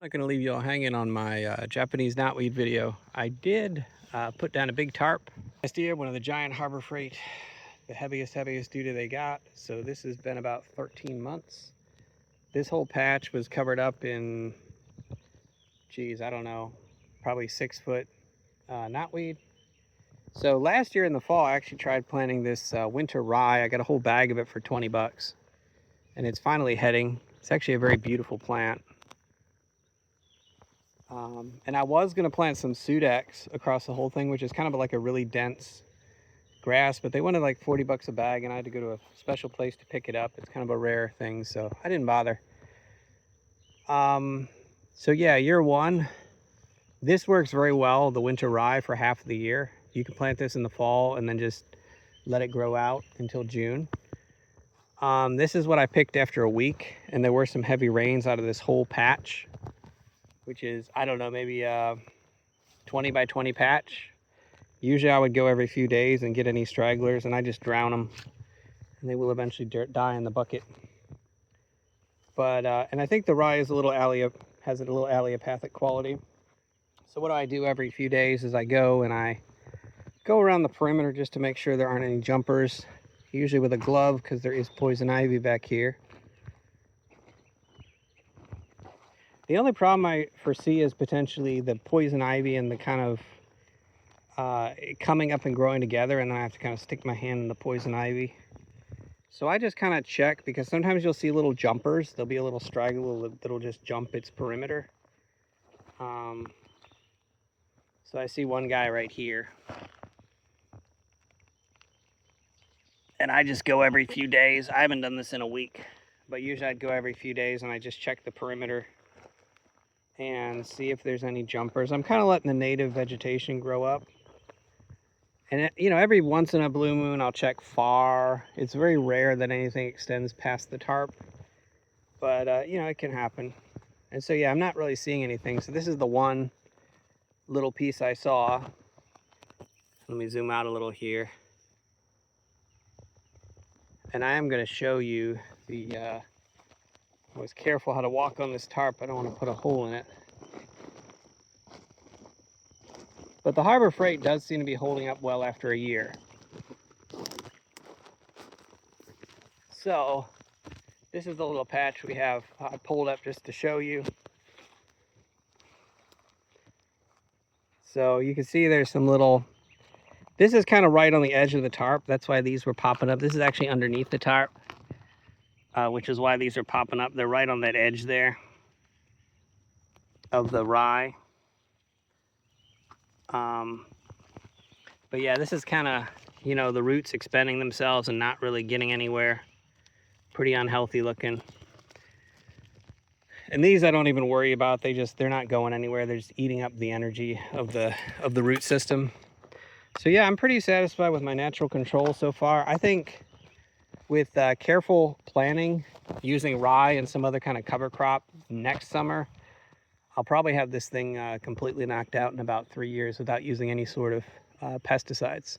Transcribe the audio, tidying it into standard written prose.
I'm not going to leave you all hanging on my Japanese knotweed video. I did put down a big tarp last year, one of the giant Harbor Freight, the heaviest duty they got. So this has been about 13 months. This whole patch was covered up in, geez, I don't know, probably 6-foot knotweed. So last year in the fall, I actually tried planting this winter rye. I got a whole bag of it for 20 bucks. And it's finally heading. It's actually a very beautiful plant. And I was going to plant some Sudex across the whole thing, which is kind of like a really dense grass, but they wanted like 40 bucks a bag, and I had to go to a special place to pick it up. It's kind of a rare thing, so I didn't bother. So yeah, year one, this works very well, the winter rye, for half of the year. You can plant this in the fall and then just let it grow out until June. This is what I picked after a week, and there were some heavy rains out of this whole patch, which is, I don't know, maybe a 20 by 20 patch. Usually I would go every few days and get any stragglers, and I just drown them, and they will eventually die in the bucket. But and I think the rye is has a little allelopathic quality. So what I do every few days is I go around the perimeter just to make sure there aren't any jumpers, usually with a glove because there is poison ivy back here. The only problem I foresee is potentially the poison ivy and the kind of coming up and growing together, and then I have to kind of stick my hand in the poison ivy. So I just kind of check, because sometimes you'll see little jumpers. There'll be a little straggler that'll just jump its perimeter. So I see one guy right here. And I just go every few days. I haven't done this in a week, but usually I'd go every few days and I just check the perimeter and see if there's any jumpers. I'm kind of letting the native vegetation grow up. And, you know, every once in a blue moon, I'll check far. It's very rare that anything extends past the tarp. But, you know, it can happen. And so, yeah, I'm not really seeing anything. So this is the one little piece I saw. Let me zoom out a little here. And I am going to show you I was careful how to walk on this tarp. I don't want to put a hole in it. But the Harbor Freight does seem to be holding up well after a year. So this is the little patch we have. I pulled up just to show you. So you can see there's some little, this is kind of right on the edge of the tarp. That's why these were popping up. This is actually underneath the tarp, which is why these are popping up. They're right on that edge there of the rye. But yeah, this is kind of, you know, the roots expanding themselves and not really getting anywhere. Pretty unhealthy looking. And these I don't even worry about. They're not going anywhere. They're just eating up the energy of the root system. So yeah, I'm pretty satisfied with my natural control so far. I think with careful planning, using rye and some other kind of cover crop next summer, I'll probably have this thing completely knocked out in about 3 years without using any sort of pesticides.